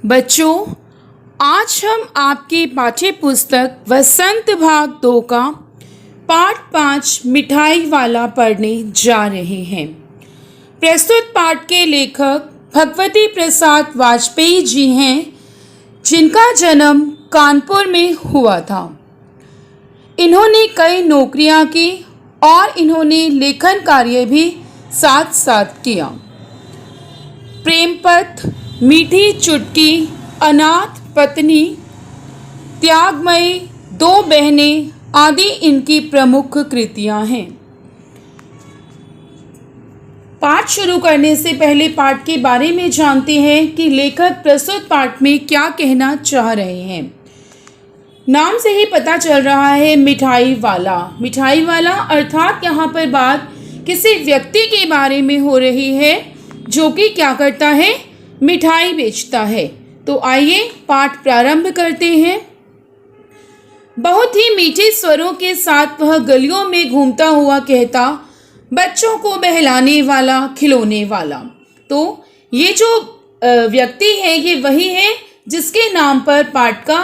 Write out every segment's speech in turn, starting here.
बच्चों, आज हम आपकी पाठ्य पुस्तक वसंत भाग 2 का पाठ 5 मिठाई वाला पढ़ने जा रहे हैं। प्रस्तुत पाठ के लेखक भगवती प्रसाद वाजपेयी जी हैं, जिनका जन्म कानपुर में हुआ था। इन्होंने कई नौकरियां की और इन्होंने लेखन कार्य भी साथ साथ किया। प्रेम पथ, मीठी चुटकी, अनाथ पत्नी, त्यागमयी, दो बहनें आदि इनकी प्रमुख कृतियां हैं। पाठ शुरू करने से पहले पाठ के बारे में जानते हैं कि लेखक प्रस्तुत पाठ में क्या कहना चाह रहे हैं। नाम से ही पता चल रहा है मिठाई वाला। मिठाई वाला अर्थात यहाँ पर बात किसी व्यक्ति के बारे में हो रही है जो कि क्या करता है, मिठाई बेचता है। तो आइए पाठ प्रारंभ करते हैं। बहुत ही मीठे स्वरों के साथ वह गलियों में घूमता हुआ कहता, बच्चों को बहलाने वाला, खिलौने वाला। तो ये जो व्यक्ति है ये वही है जिसके नाम पर पाठ का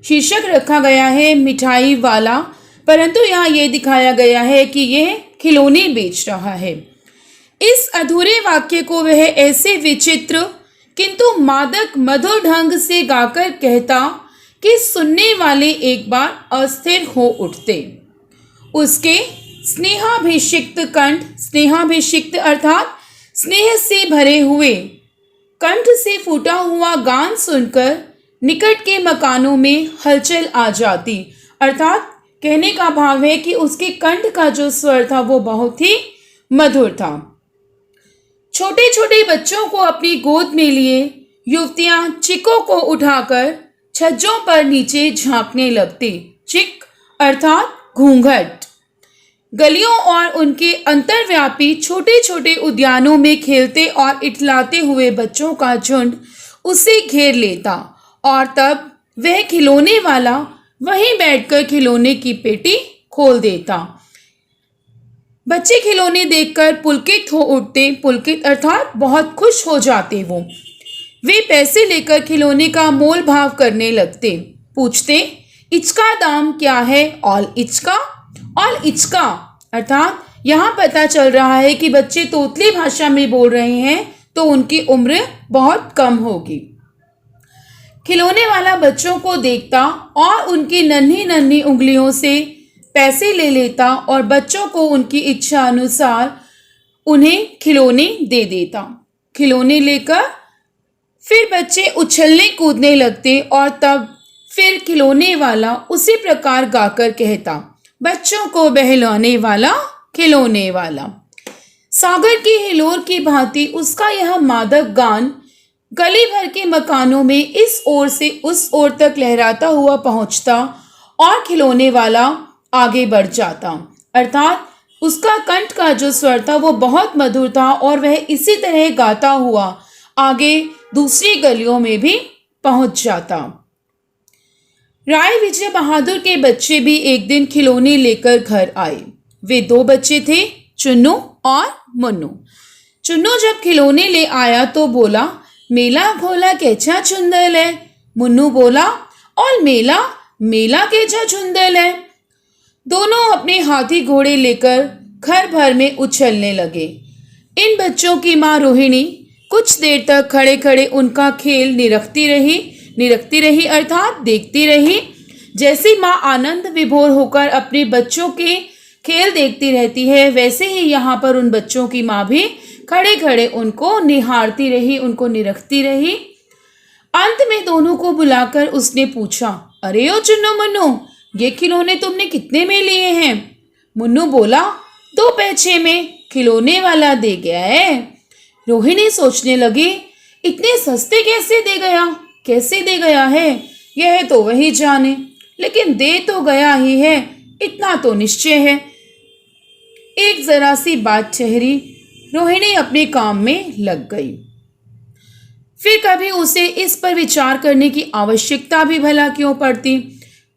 शीर्षक रखा गया है मिठाई वाला, परंतु यहाँ ये दिखाया गया है कि यह खिलौने बेच रहा है। इस अधूरे वाक्य को वह ऐसे विचित्र किंतु मादक मधुर ढंग से गाकर कहता कि सुनने वाले एक बार अस्थिर हो उठते। उसके स्नेहाभिषिक्त कंठ, स्नेहाभिषिक्त अर्थात स्नेह से भरे हुए कंठ से फूटा हुआ गान सुनकर निकट के मकानों में हलचल आ जाती। अर्थात कहने का भाव है कि उसके कंठ का जो स्वर था वो बहुत ही मधुर था। छोटे छोटे बच्चों को अपनी गोद में लिए युवतियां चिकों को उठाकर छज्जों पर नीचे झांकने लगती। चिक अर्थात घूंघट। गलियों और उनके अंतर्व्यापी छोटे छोटे उद्यानों में खेलते और इठलाते हुए बच्चों का झुंड उसे घेर लेता और तब वह खिलौने वाला वहीं बैठकर खिलौने की पेटी खोल देता। बच्चे खिलौने देखकर पुलकित हो उठते। पुलकित अर्थात बहुत खुश हो जाते। वे पैसे लेकर खिलौने का मोल भाव करने लगते। पूछते, इचका दाम क्या है? ऑल इचका। ऑल इचका अर्थात यहाँ पता चल रहा है कि बच्चे तोतली भाषा में बोल रहे हैं, तो उनकी उम्र बहुत कम होगी। खिलौने वाला बच्चों को देखता और उनकी नन्ही नन्ही उंगलियों से पैसे ले लेता और बच्चों को उनकी इच्छा अनुसार उन्हें खिलौने दे देता। खिलौने लेकर फिर बच्चे उछलने कूदने लगते और तब फिर खिलौने वाला उसी प्रकार गाकर कहता, बच्चों को बहलाने वाला, खिलौने वाला। सागर की हिलोर की भांति उसका यह मादक गान गली भर के मकानों में इस ओर से उस ओर तक लहराता हुआ पहुंचता और खिलौने वाला आगे बढ़ जाता। अर्थात उसका कंठ का जो स्वर था वो बहुत मधुर था और वह इसी तरह गाता हुआ आगे दूसरी गलियों में भी पहुंच जाता। राय विजय बहादुर के बच्चे भी एक दिन खिलौने लेकर घर आए। वे दो बच्चे थे, चुन्नू और मुन्नू। चुन्नू जब खिलौने ले आया तो बोला, मेला घोला कैचा चुंदल है। मुन्नू बोला, और मेला मेला कैचा चुंदल है। दोनों अपने हाथी घोड़े लेकर घर भर में उछलने लगे। इन बच्चों की माँ रोहिणी कुछ देर तक खड़े खड़े उनका खेल निरखती रही अर्थात देखती रही। जैसी माँ आनंद विभोर होकर अपने बच्चों के खेल देखती रहती है, वैसे ही यहाँ पर उन बच्चों की माँ भी खड़े खड़े उनको निहारती रही, उनको निरखती रही। अंत में दोनों को बुलाकर उसने पूछा, अरे ओ चुन्नू मुन्नू, ये खिलौने तुमने कितने में लिए हैं? मुन्नू बोला, 2 पैसे में खिलौने वाला दे गया है। रोहिणी सोचने लगी, इतने सस्ते कैसे दे गया है? यह तो वही जाने, लेकिन दे तो गया ही है, इतना तो निश्चय है। एक जरा सी बात ठहरी, रोहिणी अपने काम में लग गई। फिर कभी उसे इस पर विचार करने की आवश्यकता भी भला क्यों पड़ती?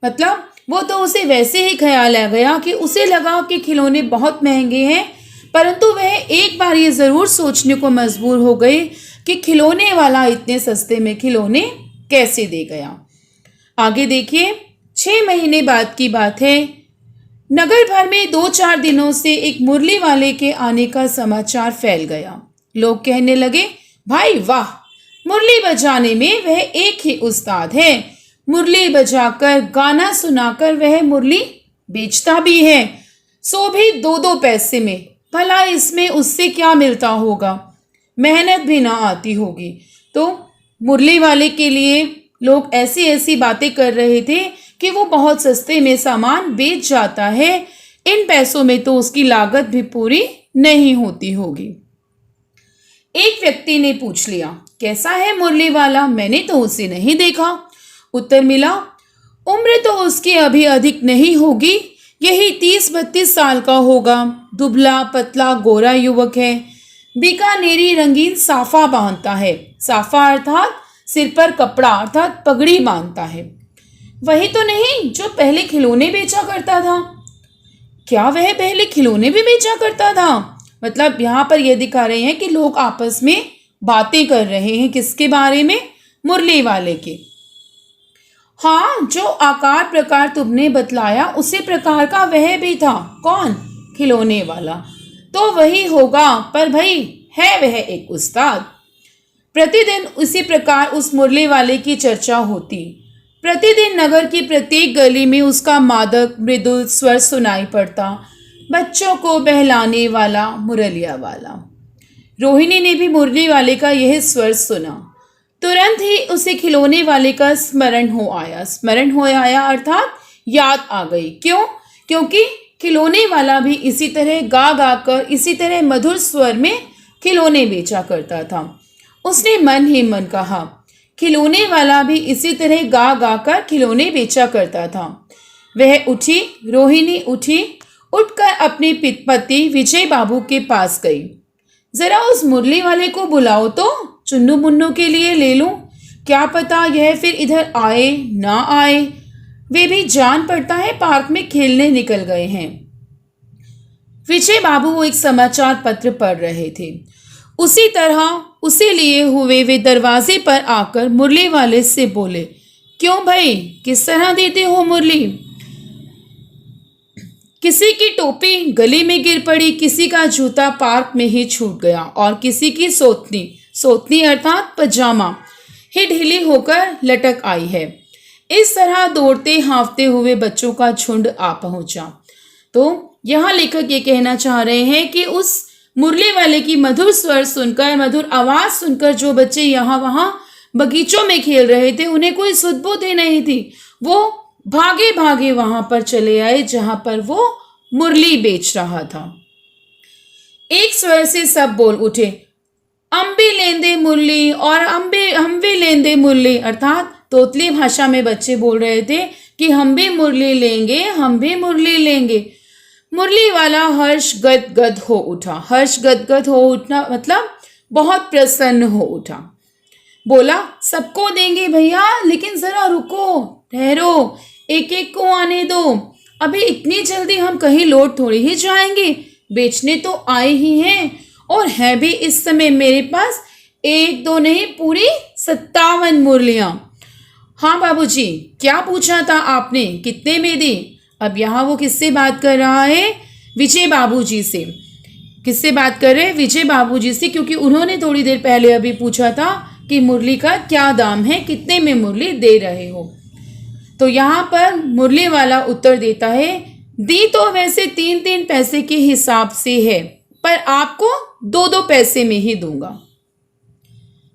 मतलब वो तो उसे वैसे ही ख्याल आ गया कि उसे लगा कि खिलौने बहुत महंगे हैं, परंतु वह एक बार ये ज़रूर सोचने को मजबूर हो गई कि खिलौने वाला इतने सस्ते में खिलौने कैसे दे गया। आगे देखिए, 6 महीने बाद की बात है। नगर भर में 2-4 दिनों से एक मुरली वाले के आने का समाचार फैल गया। लोग कहने लगे, भाई वाह, मुरली बजाने में वह एक ही उस्ताद है। मुरली बजाकर गाना सुनाकर वह मुरली बेचता भी है, सो भी 2-2 पैसे में। भला इसमें उससे क्या मिलता होगा, मेहनत भी ना आती होगी। तो मुरली वाले के लिए लोग ऐसी ऐसी बातें कर रहे थे कि वो बहुत सस्ते में सामान बेच जाता है, इन पैसों में तो उसकी लागत भी पूरी नहीं होती होगी। एक व्यक्ति ने पूछ लिया, कैसा है मुरली वाला, मैंने तो उसे नहीं देखा। उत्तर मिला, उम्र तो उसकी अभी अधिक नहीं होगी, यही 30-32 साल का होगा। दुबला पतला गोरा युवक है। बीकानेरी रंगीन साफा बांधता है। साफा अर्थात सिर पर कपड़ा अर्थात पगड़ी बांधता है। वही तो नहीं जो पहले खिलौने बेचा करता था। क्या वह पहले खिलौने भी बेचा करता था? मतलब यहाँ पर यह दिखा रहे हैं कि लोग आपस में बातें कर रहे हैं, किसके बारे में? मुरली वाले के। हाँ, जो आकार प्रकार तुमने बतलाया उसी प्रकार का वह भी था। कौन? खिलौने वाला। तो वही होगा, पर भाई है वह एक उस्ताद। प्रतिदिन उसी प्रकार उस मुरली वाले की चर्चा होती। प्रतिदिन नगर की प्रत्येक गली में उसका मादक मृदुल स्वर सुनाई पड़ता। बच्चों को बहलाने वाला मुरलिया वाला। रोहिणी ने भी मुरली वाले का यह स्वर सुना। तुरंत ही उसे खिलौने वाले का स्मरण हो आया। स्मरण हो आया अर्थात याद आ गई। क्यों? क्योंकि खिलौने वाला भी इसी तरह गा गा कर, इसी तरह मधुर स्वर में खिलौने बेचा करता था। उसने मन ही मन कहा, खिलौने वाला भी इसी तरह गा गा कर खिलौने बेचा करता था। वह उठी, रोहिणी उठी, उठकर अपने पति विजय बाबू के पास गई। जरा उस मुरली वाले को बुलाओ तो, चुन्नू मुन्नू के लिए ले लूं। क्या पता यह फिर इधर आए ना आए। वे भी जान पड़ता है पार्क में खेलने निकल गए हैं। विजय बाबू एक समाचार पत्र पढ़ रहे थे। उसी तरह उसे लिए हुए वे दरवाजे पर आकर मुरली वाले से बोले, क्यों भाई, किस तरह देते हो मुरली? किसी की टोपी गली में गिर पड़ी, किसी का जूता पार्क में ही छूट गया और किसी की सोतनी अर्थात पजामा ही ढीली होकर लटक आई है। इस तरह दौड़ते हाँफते हुए बच्चों का झुंड आ पहुंचा। तो यहाँ लेखक ये कहना चाह रहे हैं कि उस मुरली वाले की मधुर स्वर सुनकर, मधुर आवाज सुनकर जो बच्चे यहाँ वहाँ बगीचों में खेल रहे थे, उन्हें कोई सुध-बुध ही नहीं थी। वो भागे भागे वहां पर चले आए जहां पर वो मुरली बेच रहा था। एक स्वर से सब बोल उठे, अम्बी लेंदे मुरली और हम भी लेंदे मुरली। अर्थात तोतली भाषा में बच्चे बोल रहे थे कि हम भी मुरली लेंगे, हम भी मुरली लेंगे। मुरली वाला हर्ष गदगद हो उठा। हर्ष गदगद हो उठना मतलब बहुत प्रसन्न हो उठा। बोला, सबको देंगे भैया, लेकिन जरा रुको, ठहरो, एक एक को आने दो। अभी इतनी जल्दी हम कहीं लौट थोड़ी ही जाएंगे, बेचने तो आए ही हैं, और है भी इस समय मेरे पास 1-2 नहीं, पूरी 57 मुरलियां। हाँ बाबूजी, क्या पूछा था आपने, कितने में दी? अब यहाँ वो किससे बात कर रहा है? विजय बाबूजी से। किससे बात कर रहे हैं? विजय बाबूजी से, क्योंकि उन्होंने थोड़ी देर पहले अभी पूछा था कि मुरली का क्या दाम है, कितने में मुरली दे रहे हो। तो यहाँ पर मुरली वाला उत्तर देता है, दी तो वैसे 3-3 पैसे के हिसाब से है, पर आपको 2-2 पैसे में ही दूंगा।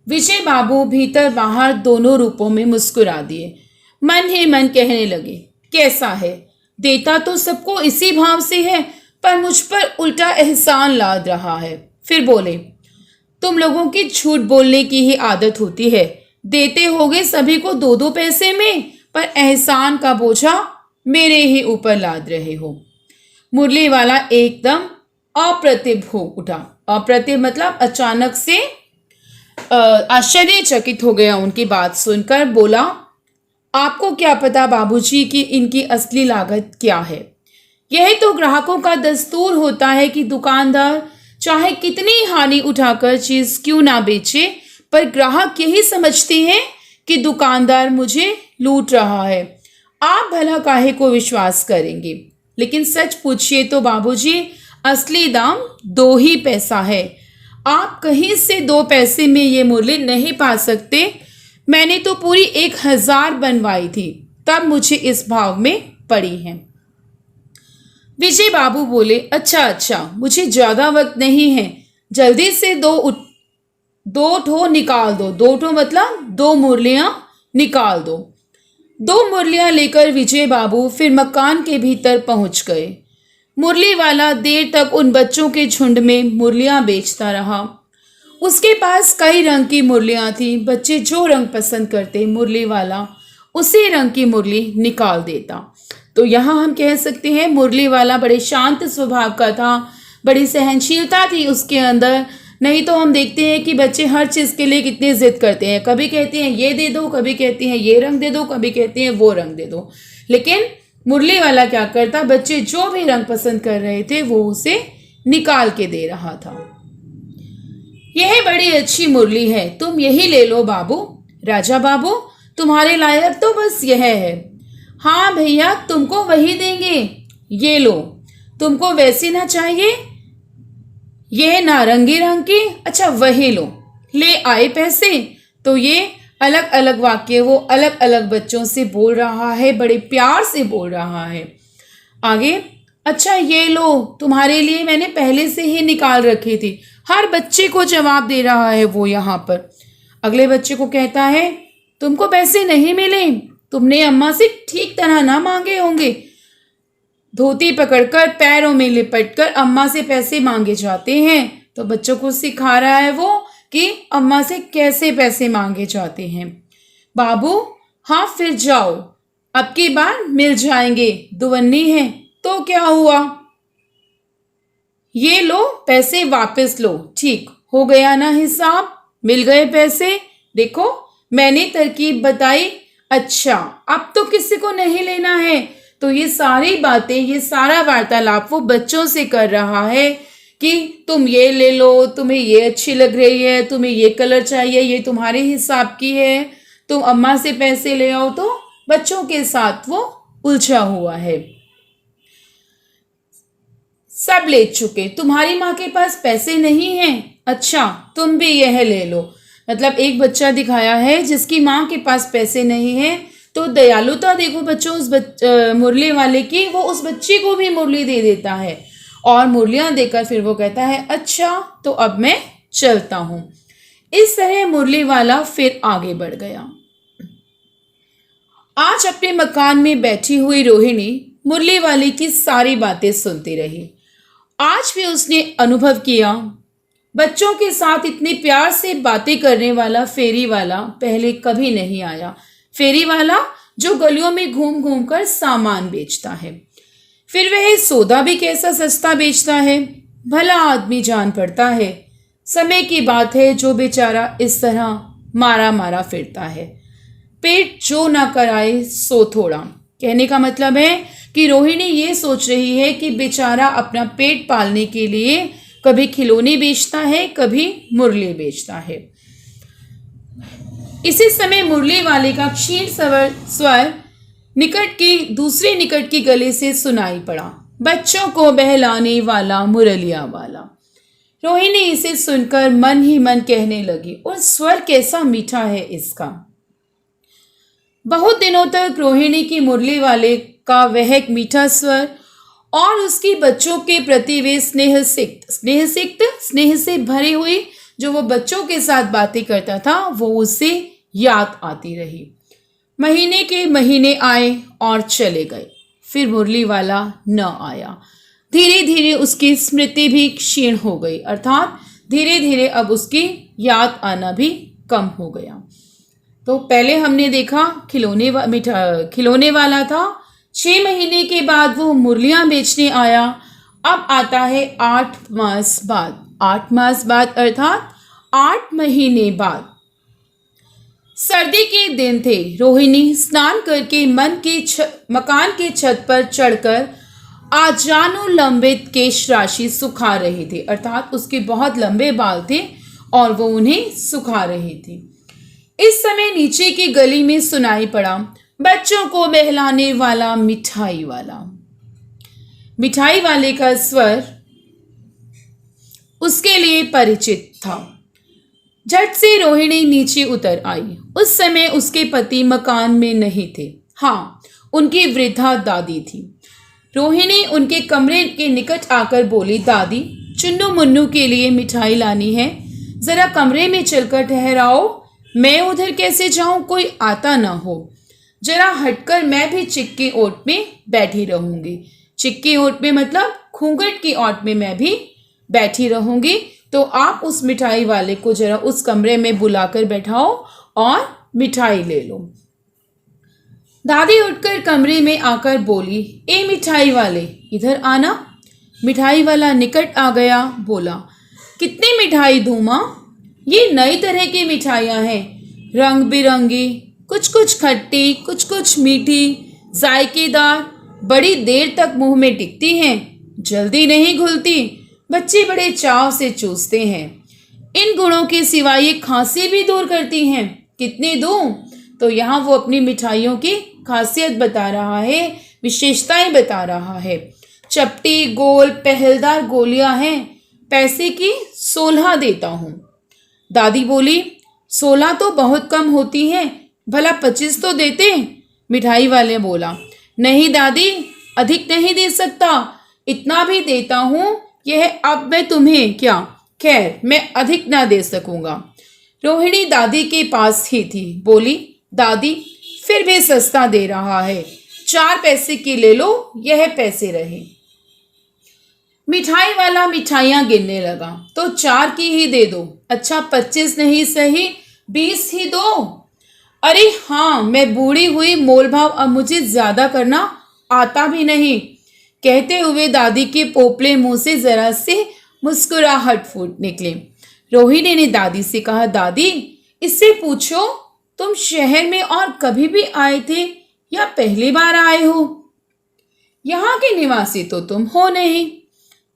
विजय बाबू भीतर बाहर दोनों रूपों में मुस्कुरा दिए। मन ही मन कहने लगे, कैसा है, देता तो सबको इसी भाव से है, पर मुझ पर उल्टा एहसान लाद रहा है। फिर बोले, तुम लोगों की झूठ बोलने की ही आदत होती है। देते होगे सभी को 2-2 पैसे में, पर एहसान का बोझा मेरे ही ऊपर लाद रहे हो। मुरली वाला एकदम अप्रतिभ हो उठा। अप्रतिभ मतलब अचानक से आश्चर्यचकित हो गया उनकी बात सुनकर। बोला, आपको क्या पता बाबूजी कि इनकी असली लागत क्या है? यही तो ग्राहकों का दस्तूर होता है कि दुकानदार चाहे कितनी हानि उठाकर चीज क्यों ना बेचे, पर ग्राहक यही समझते हैं कि दुकानदार मुझे लूट रहा है। आप भला काहे को विश्वास करेंगे? लेकिन सच पूछिए तो बाबूजी, असली दाम 2 ही पैसा है। आप कहीं से 2 पैसे में ये मुरली नहीं पा सकते। मैंने तो पूरी 1000 बनवाई थी, तब मुझे इस भाव में पड़ी है। विजय बाबू बोले, अच्छा, मुझे ज़्यादा वक्त नहीं है, जल्दी से 2 ठो निकाल दो। 2 ठो मतलब 2 मुरलियाँ निकाल दो। 2 मुरलियाँ लेकर विजय बाबू फिर मकान के भीतर पहुंच गए। मुरली वाला देर तक उन बच्चों के झुंड में मुरलियाँ बेचता रहा। उसके पास कई रंग की मुरलियाँ थी। बच्चे जो रंग पसंद करते, मुरली वाला उसी रंग की मुरली निकाल देता। तो यहाँ हम कह सकते हैं मुरली वाला बड़े शांत स्वभाव का था, बड़ी सहनशीलता थी उसके अंदर। नहीं तो हम देखते हैं कि बच्चे हर चीज़ के लिए कितनी जिद करते हैं। कभी कहते हैं ये दे दो, कभी कहते हैं ये रंग दे दो, कभी कहते हैं वो रंग दे दो। लेकिन मुरली वाला क्या करता, बच्चे जो भी रंग पसंद कर रहे थे वो उसे निकाल के दे रहा था। यह बड़ी अच्छी मुरली है, तुम यही ले लो बाबू। राजा बाबू, तुम्हारे लायक तो बस यह है। हाँ भैया, तुमको वही देंगे, ये लो। तुमको वैसी ना चाहिए, यह नारंगी रंग की, अच्छा वही लो। ले आए पैसे। तो ये अलग अलग वाक्य वो अलग अलग बच्चों से बोल रहा है, बड़े प्यार से बोल रहा है। आगे, अच्छा ये लो, तुम्हारे लिए मैंने पहले से ही निकाल रखी थी। हर बच्चे को जवाब दे रहा है वो यहाँ पर। अगले बच्चे को कहता है, तुमको पैसे नहीं मिले, तुमने अम्मा से ठीक तरह ना मांगे होंगे। धोती पकड़कर पैरों में लिपटकर अम्मा से पैसे मांगे जाते हैं। तो बच्चों को सिखा रहा है वो कि अम्मा से कैसे पैसे मांगे जाते हैं। बाबू, हाँ फिर जाओ, अब की बार मिल जाएंगे, दुवन्नी है तो क्या हुआ, ये लो पैसे वापस लो। ठीक हो गया ना हिसाब, मिल गए पैसे। देखो मैंने तरकीब बताई। अच्छा, अब तो किसी को नहीं लेना है। तो ये सारी बातें, ये सारा वार्तालाप वो बच्चों से कर रहा है कि तुम ये ले लो, तुम्हें ये अच्छी लग रही है, तुम्हें ये कलर चाहिए, ये तुम्हारे हिसाब की है, तुम अम्मा से पैसे ले आओ। तो बच्चों के साथ वो उलझा हुआ है। सब ले चुके, तुम्हारी माँ के पास पैसे नहीं हैं, अच्छा तुम भी यह ले लो। मतलब एक बच्चा दिखाया है जिसकी माँ के पास पैसे नहीं है। तो दयालुता देखो बच्चों उस मुरली वाले की, वो उस बच्चे को भी मुरली दे देता है और मुरलियाँ देकर फिर वो कहता है, अच्छा तो अब मैं चलता हूँ। इस तरह मुरली वाला फिर आगे बढ़ गया। आज अपने मकान में बैठी हुई रोहिणी मुरली वाले की सारी बातें सुनती रही। आज भी उसने अनुभव किया, बच्चों के साथ इतने प्यार से बातें करने वाला फेरी वाला पहले कभी नहीं आया। फेरी वाला जो गलियों में घूम घूम कर सामान बेचता है, फिर वह सौदा भी कैसा सस्ता बेचता है, भला आदमी जान पड़ता है। समय की बात है जो बेचारा इस तरह मारा मारा फिरता है। पेट जो ना कराए सो थोड़ा। कहने का मतलब है कि रोहिणी ये सोच रही है कि बेचारा अपना पेट पालने के लिए कभी खिलौने बेचता है, कभी मुरली बेचता है। इसी समय मुरली वाले का क्षीण स्वर दूसरे निकट की गली से सुनाई पड़ा, बच्चों को बहलाने वाला मुरलिया वाला। रोहिणी इसे सुनकर मन ही मन कहने लगी, और स्वर कैसा मीठा है इसका। बहुत दिनों तक रोहिणी की मुरली वाले का वह एक मीठा स्वर और उसकी बच्चों के प्रति वे स्नेह से भरी हुई जो वो बच्चों के साथ बातें करता था, वो उसे याद आती रही। महीने के महीने आए और चले गए, फिर मुरली वाला न आया। धीरे धीरे उसकी स्मृति भी क्षीण हो गई, अर्थात धीरे धीरे अब उसकी याद आना भी कम हो गया। तो पहले हमने देखा खिलौने वाला था, 6 महीने के बाद वो मुरलियाँ बेचने आया। अब आता है 8 मास बाद। 8 मास बाद अर्थात 8 महीने बाद। सर्दी के दिन थे। रोहिणी स्नान करके मकान के छत पर चढ़कर आजानु लंबित केश राशि सुखा रही थी, अर्थात उसके बहुत लंबे बाल थे और वो उन्हें सुखा रही थी। इस समय नीचे की गली में सुनाई पड़ा बच्चों को बहलाने वाला मिठाई वाला। मिठाई वाले का स्वर उसके लिए परिचित था। झट से रोहिणी नीचे उतर आई। उस समय उसके पति मकान में नहीं थे। हाँ, उनकी वृद्धा दादी थी। रोहिणी उनके कमरे के निकट आकर बोली, दादी, चुन्नू मुन्नू के लिए मिठाई लानी है, जरा कमरे में चलकर ठहराओ। मैं उधर कैसे जाऊं, कोई आता ना हो। जरा हटकर मैं भी चिक्की ओट में बैठी रहूंगी। चिक्की ओट में मतलब घूंघट की ओट में मैं भी बैठी रहूंगी। तो आप उस मिठाई वाले को जरा उस कमरे में बुलाकर बैठाओ और मिठाई ले लो। दादी उठकर कमरे में आकर बोली, ए मिठाई वाले, इधर आना। मिठाई वाला निकट आ गया, बोला, कितनी मिठाई दूं मां? ये नई तरह की मिठाइयाँ हैं, रंग बिरंगी, कुछ कुछ खट्टी, कुछ कुछ मीठी, जायकेदार, बड़ी देर तक मुंह में टिकती हैं, जल्दी नहीं घुलती, बच्चे बड़े चाव से चूसते हैं। इन गुणों के सिवा ये खांसी भी दूर करती हैं। कितनी दूं? तो यहाँ वो अपनी मिठाइयों की खासियत बता रहा है, विशेषताएं बता रहा है। चपटी, गोल, पहलदार गोलियां हैं। पैसे की 16 देता हूँ। दादी बोली, 16 तो बहुत कम होती हैं, भला 25 तो देते। मिठाई वाले बोला, नहीं दादी, अधिक नहीं दे सकता, इतना भी देता हूँ। यह अब मैं तुम्हें क्या, खैर मैं अधिक ना दे सकूंगा। रोहिणी दादी के पास ही थी, बोली, दादी फिर भी सस्ता दे रहा है, 4 पैसे की ले लो, यह पैसे रहे। मिठाई वाला मिठाइयाँ गिनने लगा, तो 4 की ही दे दो। अच्छा 25 नहीं सही 20 ही दो। अरे हाँ, मैं बूढ़ी हुई, मोल भाव अब मुझे ज्यादा करना आता भी नहीं। कहते हुए दादी के पोपले मुंह से जरा से मुस्कुराहट फूट निकली। रोहिणी ने दादी से कहा, दादी इससे पूछो तुम शहर में और कभी भी आए थे या पहली बार आए हो? यहाँ के निवासी तो तुम हो नहीं।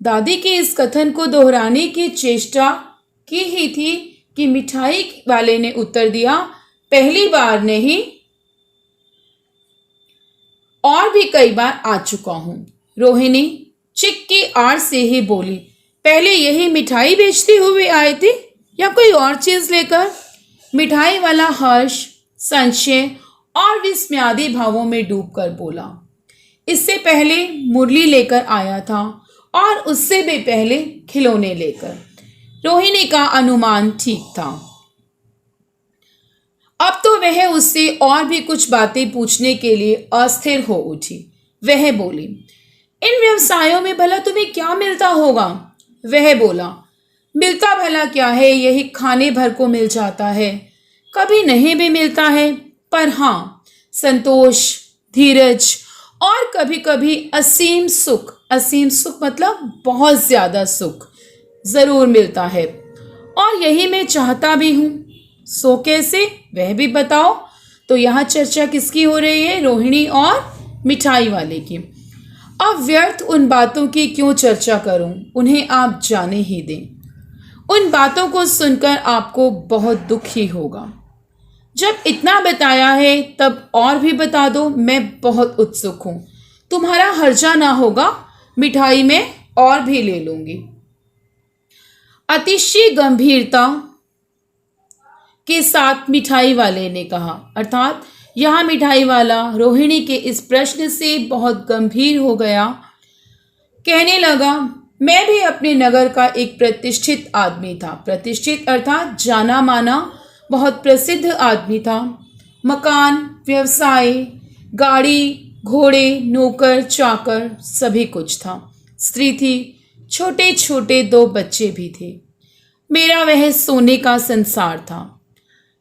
दादी के इस कथन को दोहराने की चेष्टा की ही थी कि मिठाई वाले ने उत्तर दिया, पहली बार नहीं, और भी कई बार आ चुका हूं। रोहिणी चिक की आड़ से ही बोली, पहले यही मिठाई बेचते हुए आए थे या कोई और चीज लेकर? मिठाई वाला हर्ष, संशय और विस्मयादी भावों में डूबकर बोला, इससे पहले मुरली लेकर आया था और उससे भी पहले खिलौने लेकर। रोहिणी का अनुमान ठीक था। अब तो वह उससे और भी कुछ बातें पूछने के लिए अस्थिर हो उठी। वह बोली, इन व्यवसायों में भला तुम्हें क्या मिलता होगा? वह बोला, मिलता भला क्या है, यही खाने भर को मिल जाता है, कभी नहीं भी मिलता है, पर हाँ संतोष, धीरज और कभी कभी असीम सुख, असीम सुख मतलब बहुत ज्यादा सुख जरूर मिलता है, और यही मैं चाहता भी हूं। सो कैसे, वह भी बताओ। तो यहाँ चर्चा किसकी हो रही है? रोहिणी और मिठाई वाले की। अब व्यर्थ उन बातों की क्यों चर्चा करूं, उन्हें आप जाने ही दें। उन बातों को सुनकर आपको बहुत दुख ही होगा। जब इतना बताया है तब और भी बता दो, मैं बहुत उत्सुक हूं। तुम्हारा हर्जा ना होगा, मिठाई में और भी ले लूंगी। अतिशय गंभीरता के साथ मिठाई वाले ने कहा, अर्थात यहाँ मिठाई वाला रोहिणी के इस प्रश्न से बहुत गंभीर हो गया। कहने लगा, मैं भी अपने नगर का एक प्रतिष्ठित आदमी था। प्रतिष्ठित अर्थात जाना माना, बहुत प्रसिद्ध आदमी था। मकान, व्यवसाय, गाड़ी, घोड़े, नौकर, चाकर सभी कुछ था। स्त्री थी, छोटे छोटे 2 बच्चे भी थे। मेरा वह सोने का संसार था।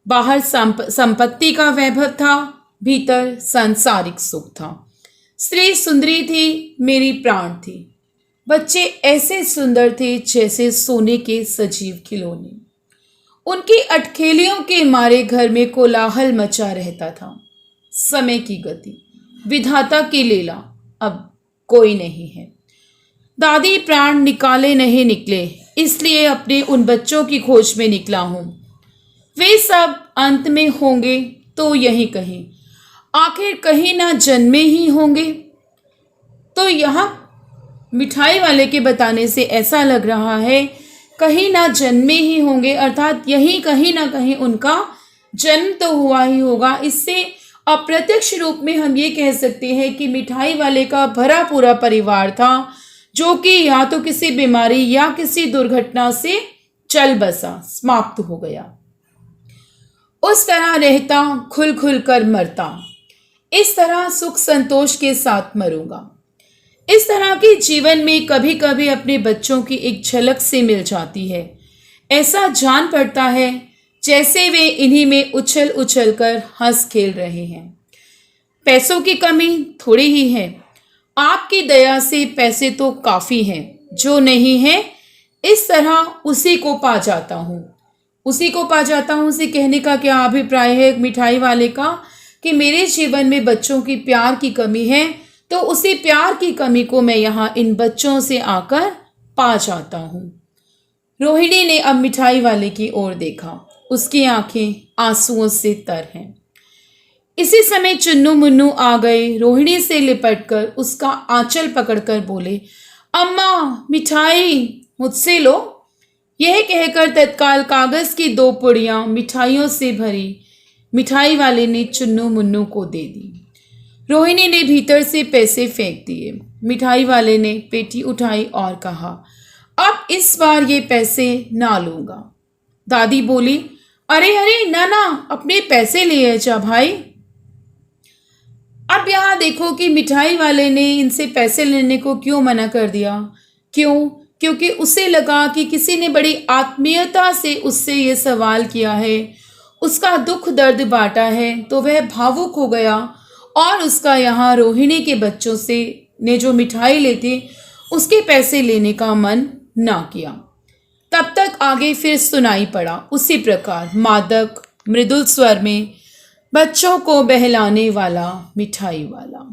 बाहर संपत्ति का वैभव था, भीतर सांसारिक सुख था। स्त्री सुंदरी थी, मेरी प्राण थी। बच्चे ऐसे सुंदर थे जैसे सोने के सजीव खिलौने। उनकी अटखेलियों के मारे घर में कोलाहल मचा रहता था। समय की गति, विधाता की लीला, अब कोई नहीं है। दादी प्राण निकाले नहीं निकले, इसलिए अपने उन बच्चों की खोज में निकला हूँ। वे सब अंत में होंगे तो यहीं कहीं, आखिर कहीं ना जन्मे ही होंगे। तो यहाँ मिठाई वाले के बताने से ऐसा लग रहा है कहीं ना जन्मे ही होंगे, अर्थात यही कहीं ना कहीं उनका जन्म तो हुआ ही होगा। इससे अप्रत्यक्ष रूप में हम ये कह सकते हैं कि मिठाई वाले का भरा पूरा परिवार था, जो कि या तो किसी बीमारी या किसी दुर्घटना से चल बसा, समाप्त हो गया। उस तरह रहता, खुल खुल कर मरता, इस तरह सुख संतोष के साथ मरूंगा। इस तरह के जीवन में कभी कभी अपने बच्चों की एक झलक से मिल जाती है। ऐसा जान पड़ता है जैसे वे इन्हीं में उछल उछल कर हंस खेल रहे हैं। पैसों की कमी थोड़ी ही है, आपकी दया से पैसे तो काफ़ी हैं। जो नहीं है इस तरह उसी को पा जाता हूँ। उसी को पा जाता हूँ से कहने का क्या अभिप्राय है मिठाई वाले का कि मेरे जीवन में बच्चों की प्यार की कमी है, तो उसी प्यार की कमी को मैं यहाँ इन बच्चों से आकर पा जाता हूँ। रोहिणी ने अब मिठाई वाले की ओर देखा। उसकी आंखें आंसुओं से तर हैं। इसी समय चुन्नू मुन्नू आ गए। रोहिणी से लिपटकर उसका आंचल पकड़कर बोले, अम्मा मिठाई मुझसे लो। यह कहकर तत्काल कागज की 2 पुड़ियाँ मिठाइयों से भरी मिठाई वाले ने चुन्नू मुन्नू को दे दी। रोहिणी ने भीतर से पैसे फेंक दिए। मिठाई वाले ने पेटी उठाई और कहा, अब इस बार ये पैसे ना लूंगा। दादी बोली, अरे अरे ना ना, अपने पैसे ले जा भाई। अब यहाँ देखो कि मिठाई वाले ने इनसे पैसे लेने को क्यों मना कर दिया। क्यों? क्योंकि उसे लगा कि किसी ने बड़ी आत्मीयता से उससे ये सवाल किया है, उसका दुख दर्द बांटा है, तो वह भावुक हो गया और उसका यहाँ रोहिणी के बच्चों से ने जो मिठाई लेते उसके पैसे लेने का मन ना किया। तब तक आगे फिर सुनाई पड़ा उसी प्रकार मादक मृदुल स्वर में बच्चों को बहलाने वाला मिठाई वाला।